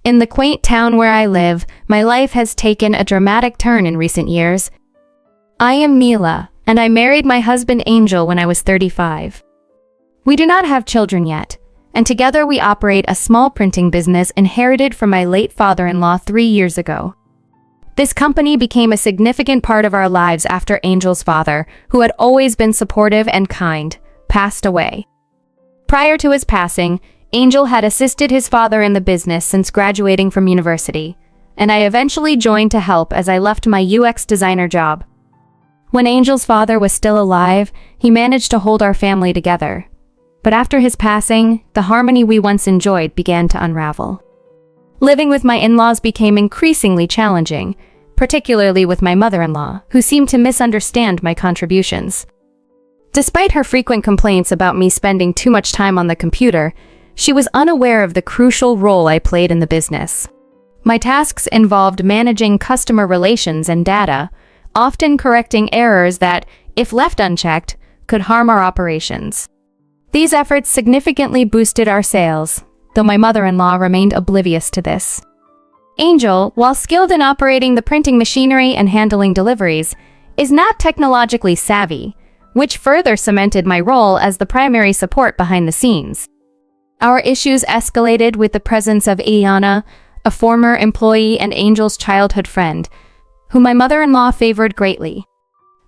In the quaint town where I live, my life has taken a dramatic turn in recent years. I am Mila, and I married my husband Angel when I was 35. We do not have children yet, and together we operate a small printing business inherited from my late father-in-law 3 years ago. This company became a significant part of our lives after Angel's father, who had always been supportive and kind, passed away. Prior to his passing, Angel had assisted his father in the business since graduating from university, and I eventually joined to help as I left my UX designer job. When Angel's father was still alive, he managed to hold our family together. But after his passing, the harmony we once enjoyed began to unravel. Living with my in-laws became increasingly challenging, particularly with my mother-in-law, who seemed to misunderstand my contributions. Despite her frequent complaints about me spending too much time on the computer, she was unaware of the crucial role I played in the business. My tasks involved managing customer relations and data, often correcting errors that, if left unchecked, could harm our operations. These efforts significantly boosted our sales, though my mother-in-law remained oblivious to this. Angel, while skilled in operating the printing machinery and handling deliveries, is not technologically savvy, which further cemented my role as the primary support behind the scenes. Our issues escalated with the presence of Ileana, a former employee and Angel's childhood friend, whom my mother-in-law favored greatly.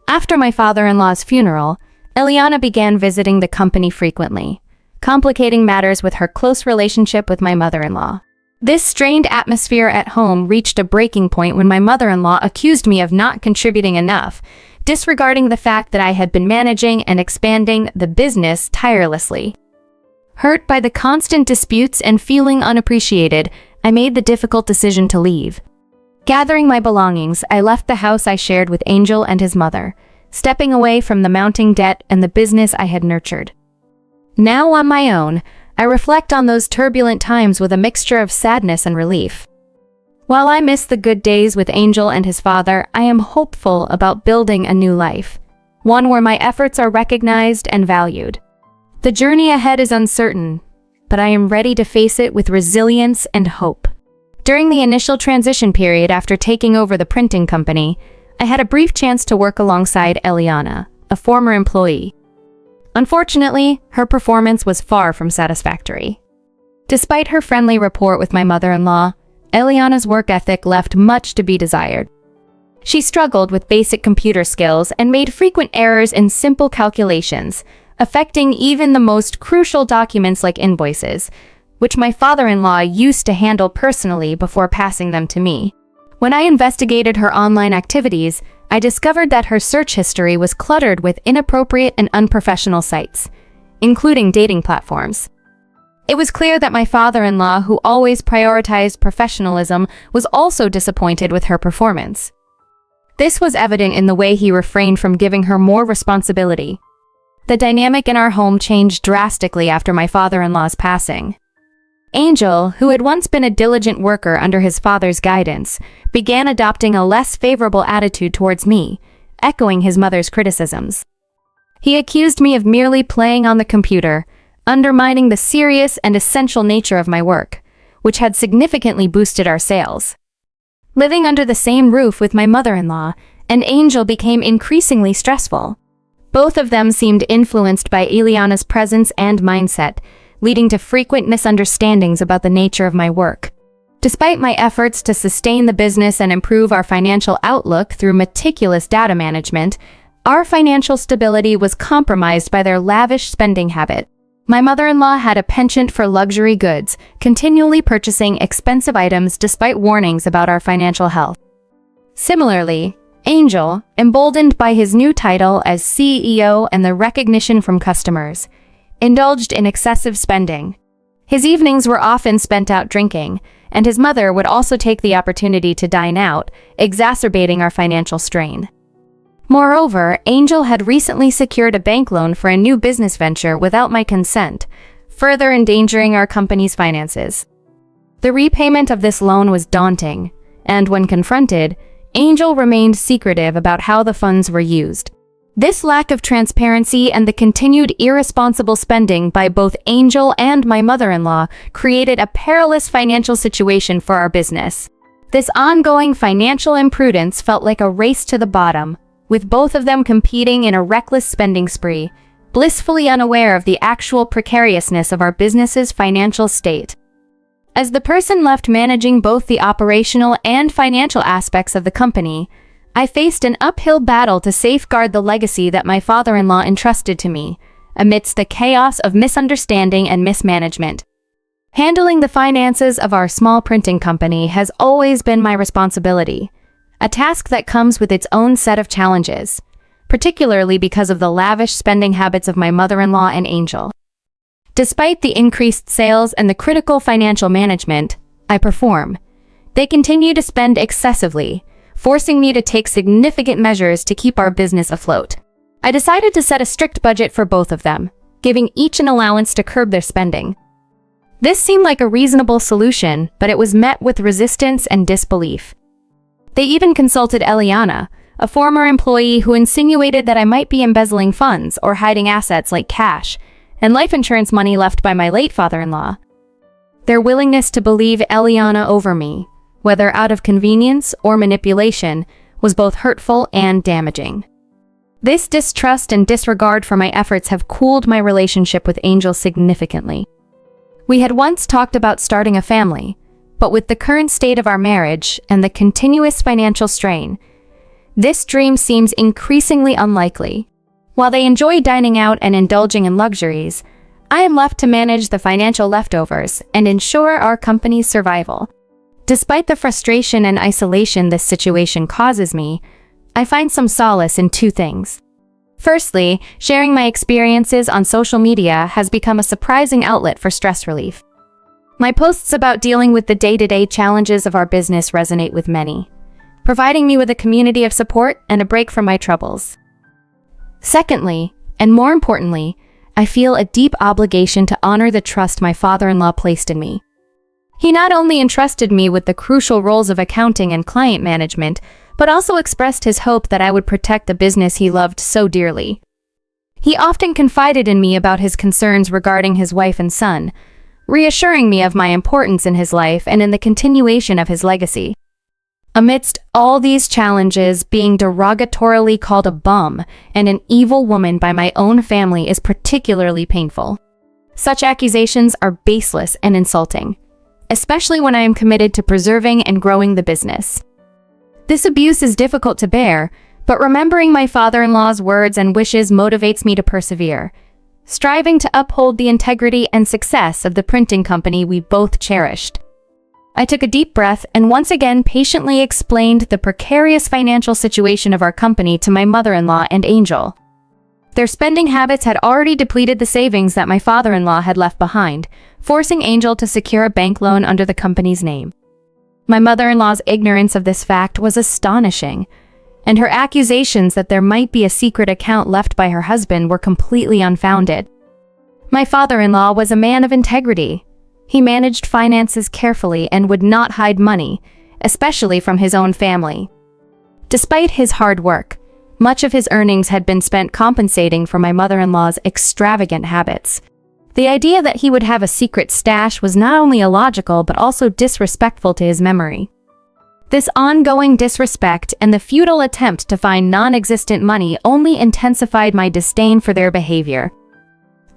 After my father-in-law's funeral, Ileana began visiting the company frequently, complicating matters with her close relationship with my mother-in-law. This strained atmosphere at home reached a breaking point when my mother-in-law accused me of not contributing enough, disregarding the fact that I had been managing and expanding the business tirelessly. Hurt by the constant disputes and feeling unappreciated, I made the difficult decision to leave. Gathering my belongings, I left the house I shared with Angel and his mother, stepping away from the mounting debt and the business I had nurtured. Now on my own, I reflect on those turbulent times with a mixture of sadness and relief. While I miss the good days with Angel and his father, I am hopeful about building a new life, one where my efforts are recognized and valued. The journey ahead is uncertain, but I am ready to face it with resilience and hope. During the initial transition period after taking over the printing company, I had a brief chance to work alongside Ileana, a former employee. Unfortunately, her performance was far from satisfactory. Despite her friendly rapport with my mother-in-law, Ileana's work ethic left much to be desired. She struggled with basic computer skills and made frequent errors in simple calculations, affecting even the most crucial documents like invoices, which my father-in-law used to handle personally before passing them to me. When I investigated her online activities, I discovered that her search history was cluttered with inappropriate and unprofessional sites, including dating platforms. It was clear that my father-in-law, who always prioritized professionalism, was also disappointed with her performance. This was evident in the way he refrained from giving her more responsibility. The dynamic in our home changed drastically after my father-in-law's passing. Angel, who had once been a diligent worker under his father's guidance, began adopting a less favorable attitude towards me, echoing his mother's criticisms. He accused me of merely playing on the computer, undermining the serious and essential nature of my work, which had significantly boosted our sales. Living under the same roof with my mother-in-law, and Angel became increasingly stressful. Both of them seemed influenced by Ileana's presence and mindset, leading to frequent misunderstandings about the nature of my work. Despite my efforts to sustain the business and improve our financial outlook through meticulous data management, our financial stability was compromised by their lavish spending habit. My mother-in-law had a penchant for luxury goods, continually purchasing expensive items despite warnings about our financial health. Similarly, Angel, emboldened by his new title as CEO and the recognition from customers, indulged in excessive spending. His evenings were often spent out drinking, and his mother would also take the opportunity to dine out, exacerbating our financial strain. Moreover, Angel had recently secured a bank loan for a new business venture without my consent, further endangering our company's finances. The repayment of this loan was daunting, and when confronted, Angel remained secretive about how the funds were used. This lack of transparency and the continued irresponsible spending by both Angel and my mother-in-law created a perilous financial situation for our business. This ongoing financial imprudence felt like a race to the bottom, with both of them competing in a reckless spending spree, blissfully unaware of the actual precariousness of our business's financial state. As the person left managing both the operational and financial aspects of the company, I faced an uphill battle to safeguard the legacy that my father-in-law entrusted to me, amidst the chaos of misunderstanding and mismanagement. Handling the finances of our small printing company has always been my responsibility, a task that comes with its own set of challenges, particularly because of the lavish spending habits of my mother-in-law and Angel. Despite the increased sales and the critical financial management I perform, they continue to spend excessively, forcing me to take significant measures to keep our business afloat. I decided to set a strict budget for both of them, giving each an allowance to curb their spending. This seemed like a reasonable solution, but it was met with resistance and disbelief. They even consulted Eliana, a former employee who insinuated that I might be embezzling funds or hiding assets like cash and life insurance money left by my late father-in-law. Their willingness to believe Eliana over me, whether out of convenience or manipulation, was both hurtful and damaging. This distrust and disregard for my efforts have cooled my relationship with Angel significantly. We had once talked about starting a family, but with the current state of our marriage and the continuous financial strain, this dream seems increasingly unlikely. While they enjoy dining out and indulging in luxuries, I am left to manage the financial leftovers and ensure our company's survival. Despite the frustration and isolation this situation causes me, I find some solace in two things. Firstly, sharing my experiences on social media has become a surprising outlet for stress relief. My posts about dealing with the day-to-day challenges of our business resonate with many, providing me with a community of support and a break from my troubles. Secondly, and more importantly, I feel a deep obligation to honor the trust my father-in-law placed in me. He not only entrusted me with the crucial roles of accounting and client management, but also expressed his hope that I would protect the business he loved so dearly. He often confided in me about his concerns regarding his wife and son, reassuring me of my importance in his life and in the continuation of his legacy. Amidst all these challenges, being derogatorily called a bum and an evil woman by my own family is particularly painful. Such accusations are baseless and insulting, especially when I am committed to preserving and growing the business. This abuse is difficult to bear, but remembering my father-in-law's words and wishes motivates me to persevere, striving to uphold the integrity and success of the printing company we both cherished. I took a deep breath and once again patiently explained the precarious financial situation of our company to my mother-in-law and Angel. Their spending habits had already depleted the savings that my father-in-law had left behind, forcing Angel to secure a bank loan under the company's name. My mother-in-law's ignorance of this fact was astonishing, and her accusations that there might be a secret account left by her husband were completely unfounded. My father-in-law was a man of integrity. He managed finances carefully and would not hide money, especially from his own family. Despite his hard work, much of his earnings had been spent compensating for my mother-in-law's extravagant habits. The idea that he would have a secret stash was not only illogical but also disrespectful to his memory. This ongoing disrespect and the futile attempt to find non-existent money only intensified my disdain for their behavior.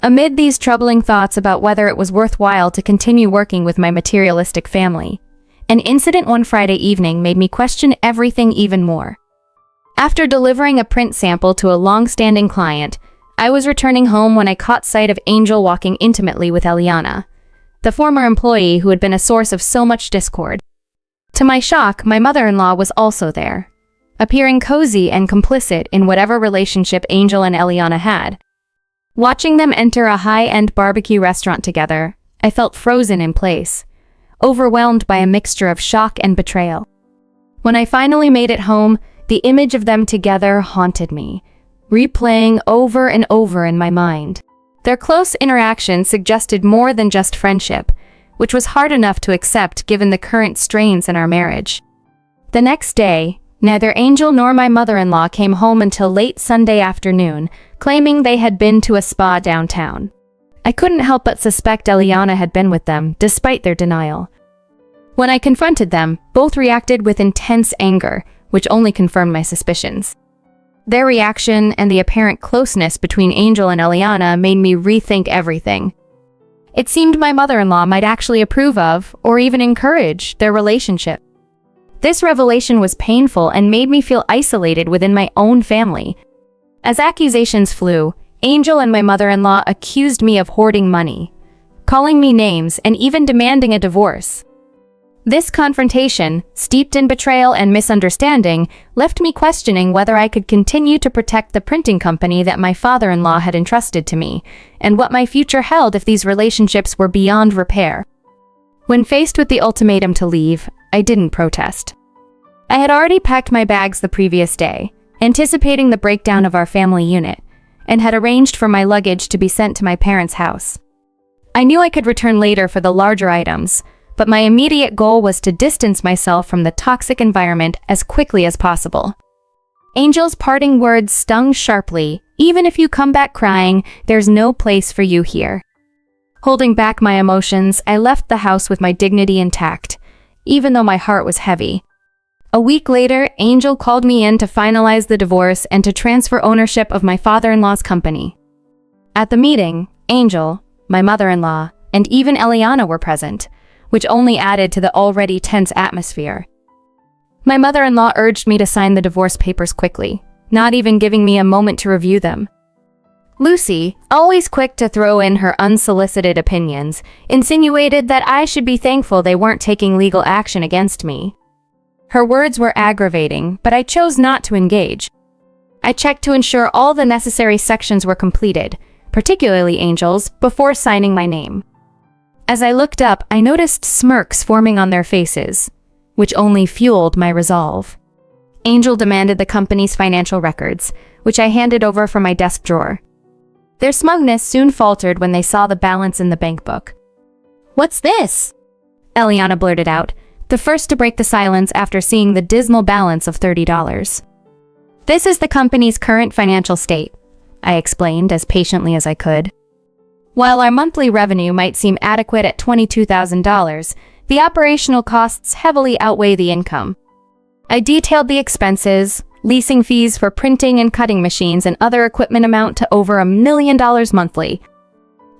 Amid these troubling thoughts about whether it was worthwhile to continue working with my materialistic family, an incident one Friday evening made me question everything even more. After delivering a print sample to a long-standing client, I was returning home when I caught sight of Angel walking intimately with Eliana, the former employee who had been a source of so much discord. To my shock, my mother-in-law was also there, appearing cozy and complicit in whatever relationship Angel and Eliana had. Watching them enter a high-end barbecue restaurant together, I felt frozen in place, overwhelmed by a mixture of shock and betrayal. When I finally made it home, the image of them together haunted me, replaying over and over in my mind. Their close interaction suggested more than just friendship, which was hard enough to accept given the current strains in our marriage. The next day, Neither Angel nor my mother-in-law came home until late Sunday afternoon, claiming they had been to a spa downtown. I couldn't help but suspect Eliana had been with them, despite their denial. When I confronted them, both reacted with intense anger, which only confirmed my suspicions. Their reaction and the apparent closeness between Angel and Eliana made me rethink everything. It seemed my mother-in-law might actually approve of, or even encourage, their relationship. This revelation was painful and made me feel isolated within my own family. As accusations flew, Angel and my mother-in-law accused me of hoarding money, calling me names, and even demanding a divorce. This confrontation, steeped in betrayal and misunderstanding, left me questioning whether I could continue to protect the printing company that my father-in-law had entrusted to me, and what my future held if these relationships were beyond repair. When faced with the ultimatum to leave, I didn't protest. I had already packed my bags the previous day, anticipating the breakdown of our family unit, and had arranged for my luggage to be sent to my parents' house. I knew I could return later for the larger items, but my immediate goal was to distance myself from the toxic environment as quickly as possible. Angel's parting words stung sharply. "Even if you come back crying, there's no place for you here." Holding back my emotions, I left the house with my dignity intact, even though my heart was heavy. A week later, Angel called me in to finalize the divorce and to transfer ownership of my father-in-law's company. At the meeting, Angel, my mother-in-law, and even Eliana were present, which only added to the already tense atmosphere. My mother-in-law urged me to sign the divorce papers quickly, not even giving me a moment to review them. Lucy, always quick to throw in her unsolicited opinions, insinuated that I should be thankful they weren't taking legal action against me. Her words were aggravating, but I chose not to engage. I checked to ensure all the necessary sections were completed, particularly Angel's, before signing my name. As I looked up, I noticed smirks forming on their faces, which only fueled my resolve. Angel demanded the company's financial records, which I handed over from my desk drawer. Their smugness soon faltered when they saw the balance in the bank book. "What's this?" Eliana blurted out, the first to break the silence after seeing the dismal balance of $30. "This is the company's current financial state," I explained as patiently as I could. While our monthly revenue might seem adequate at $22,000, the operational costs heavily outweigh the income. I detailed the expenses. Leasing fees for printing and cutting machines and other equipment amount to over $1 million monthly.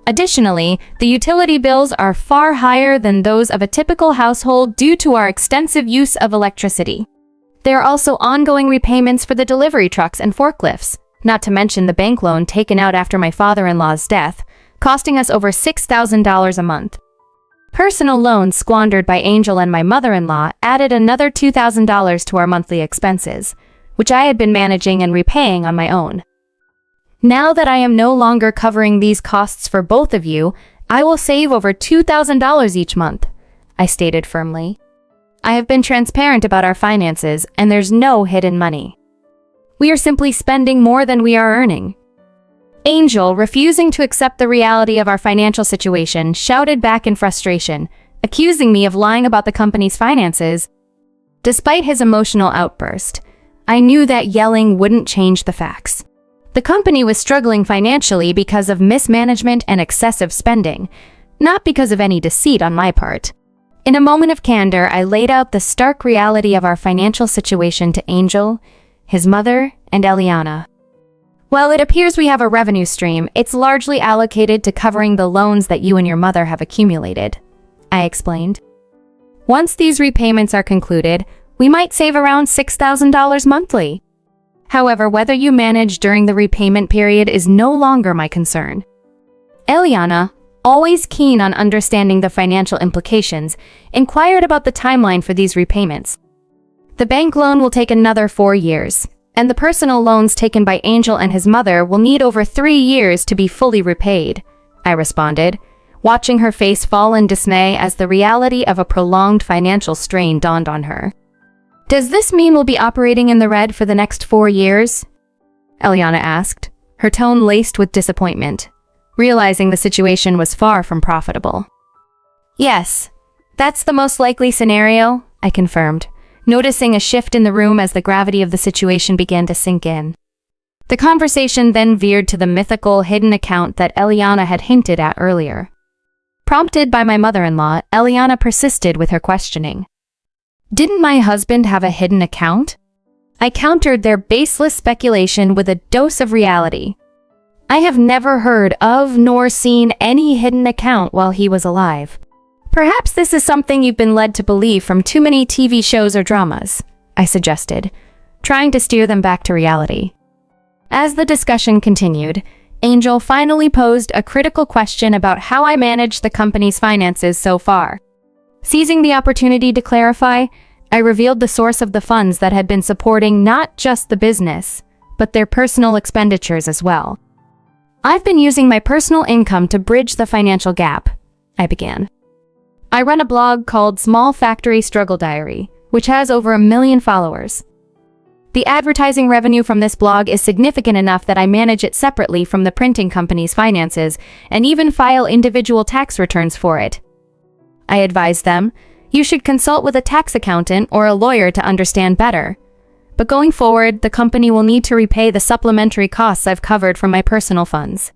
Additionally, the utility bills are far higher than those of a typical household due to our extensive use of electricity. There are also ongoing repayments for the delivery trucks and forklifts, not to mention the bank loan taken out after my father-in-law's death, costing us over $6,000 a month. Personal loans squandered by Angel and my mother-in-law added another $2,000 to our monthly expenses, which I had been managing and repaying on my own. Now that I am no longer covering these costs for both of you, I will save over $2,000 each month, I stated firmly. I have been transparent about our finances, and there's no hidden money. We are simply spending more than we are earning. Angel, refusing to accept the reality of our financial situation, shouted back in frustration, accusing me of lying about the company's finances. Despite his emotional outburst, I knew that yelling wouldn't change the facts. The company was struggling financially because of mismanagement and excessive spending, not because of any deceit on my part. In a moment of candor, I laid out the stark reality of our financial situation to Angel, his mother, and Eliana. While it appears we have a revenue stream, it's largely allocated to covering the loans that you and your mother have accumulated, I explained. Once these repayments are concluded, we might save around $6,000 monthly. However, whether you manage during the repayment period is no longer my concern. Eliana, always keen on understanding the financial implications, inquired about the timeline for these repayments. The bank loan will take another 4 years, and the personal loans taken by Angel and his mother will need over 3 years to be fully repaid, I responded, watching her face fall in dismay as the reality of a prolonged financial strain dawned on her. "Does this mean we'll be operating in the red for the next 4 years?" Eliana asked, her tone laced with disappointment, realizing the situation was far from profitable. "Yes, that's the most likely scenario," I confirmed, noticing a shift in the room as the gravity of the situation began to sink in. The conversation then veered to the mythical hidden account that Eliana had hinted at earlier. Prompted by my mother-in-law, Eliana persisted with her questioning. Didn't my husband have a hidden account? I countered their baseless speculation with a dose of reality. I have never heard of nor seen any hidden account while he was alive. Perhaps this is something you've been led to believe from too many TV shows or dramas, I suggested, trying to steer them back to reality. As the discussion continued, Angel finally posed a critical question about how I managed the company's finances so far. Seizing the opportunity to clarify, I revealed the source of the funds that had been supporting not just the business, but their personal expenditures as well. I've been using my personal income to bridge the financial gap, I began. I run a blog called Small Factory Struggle Diary, which has over 1 million followers. The advertising revenue from this blog is significant enough that I manage it separately from the printing company's finances and even file individual tax returns for it. I advised them, you should consult with a tax accountant or a lawyer to understand better. But going forward, the company will need to repay the supplementary costs I've covered from my personal funds.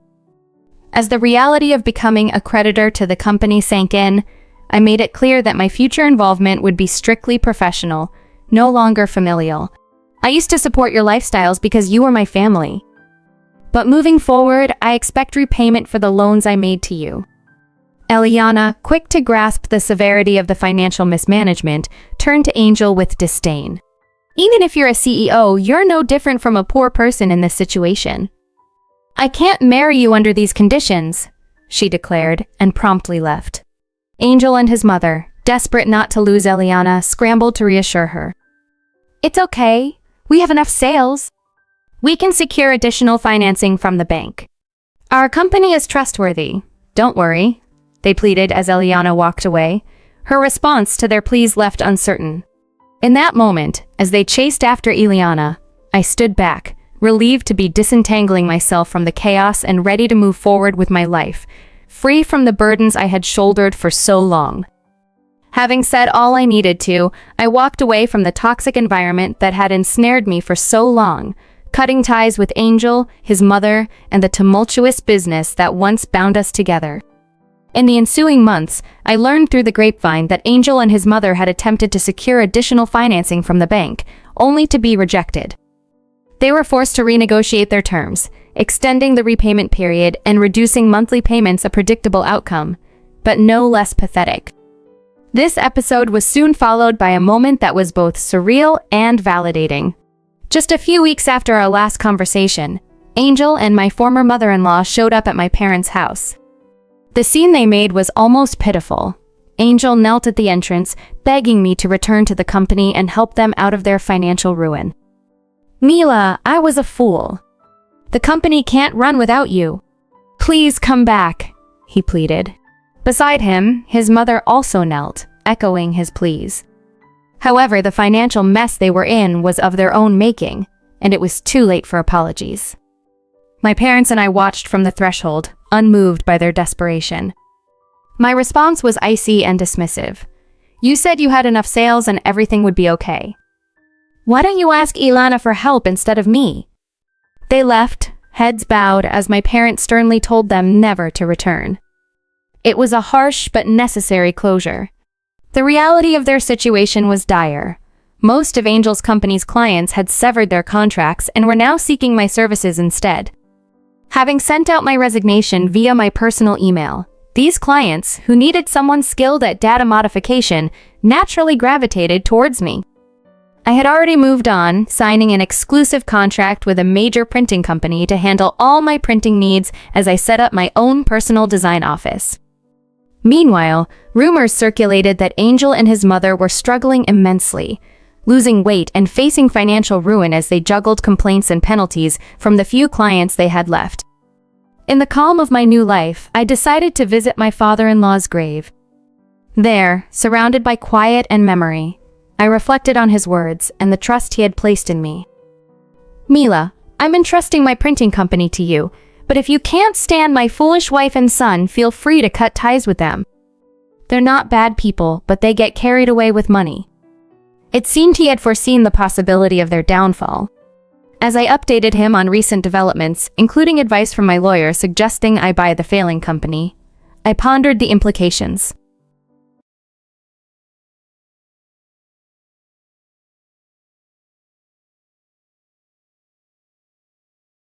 As the reality of becoming a creditor to the company sank in, I made it clear that my future involvement would be strictly professional, no longer familial. I used to support your lifestyles because you were my family. But moving forward, I expect repayment for the loans I made to you. Eliana, quick to grasp the severity of the financial mismanagement, turned to Angel with disdain. Even if you're a CEO, you're no different from a poor person in this situation. I can't marry you under these conditions, she declared, and promptly left. Angel and his mother, desperate not to lose Eliana, scrambled to reassure her. It's okay. We have enough sales. We can secure additional financing from the bank. Our company is trustworthy. Don't worry, they pleaded as Eliana walked away. Her response to their pleas left uncertain. In that moment, as they chased after Eliana, I stood back, relieved to be disentangling myself from the chaos and ready to move forward with my life, free from the burdens I had shouldered for so long. Having said all I needed to, I walked away from the toxic environment that had ensnared me for so long, cutting ties with Angel, his mother, and the tumultuous business that once bound us together. In the ensuing months, I learned through the grapevine that Angel and his mother had attempted to secure additional financing from the bank, only to be rejected. They were forced to renegotiate their terms, extending the repayment period and reducing monthly payments a predictable outcome, but no less pathetic. This episode was soon followed by a moment that was both surreal and validating. Just a few weeks after our last conversation, Angel and my former mother-in-law showed up at my parents' house. The scene they made was almost pitiful. Angel knelt at the entrance, begging me to return to the company and help them out of their financial ruin. Mila, I was a fool. The company can't run without you. Please come back, he pleaded. Beside him, his mother also knelt, echoing his pleas. However, the financial mess they were in was of their own making, and it was too late for apologies. My parents and I watched from the threshold, unmoved by their desperation. My response was icy and dismissive. You said you had enough sales and everything would be okay. Why don't you ask Ilana for help instead of me? They left, heads bowed, as my parents sternly told them never to return. It was a harsh but necessary closure. The reality of their situation was dire. Most of Angel's company's clients had severed their contracts and were now seeking my services instead. Having sent out my resignation via my personal email, these clients, who needed someone skilled at data modification, naturally gravitated towards me. I had already moved on, signing an exclusive contract with a major printing company to handle all my printing needs as I set up my own personal design office. Meanwhile, rumors circulated that Angel and his mother were struggling immensely, losing weight and facing financial ruin as they juggled complaints and penalties from the few clients they had left. In the calm of my new life, I decided to visit my father-in-law's grave. There, surrounded by quiet and memory, I reflected on his words and the trust he had placed in me. Mila, I'm entrusting my printing company to you, but if you can't stand my foolish wife and son, feel free to cut ties with them. They're not bad people, but they get carried away with money. It seemed he had foreseen the possibility of their downfall. As I updated him on recent developments, including advice from my lawyer suggesting I buy the failing company, I pondered the implications.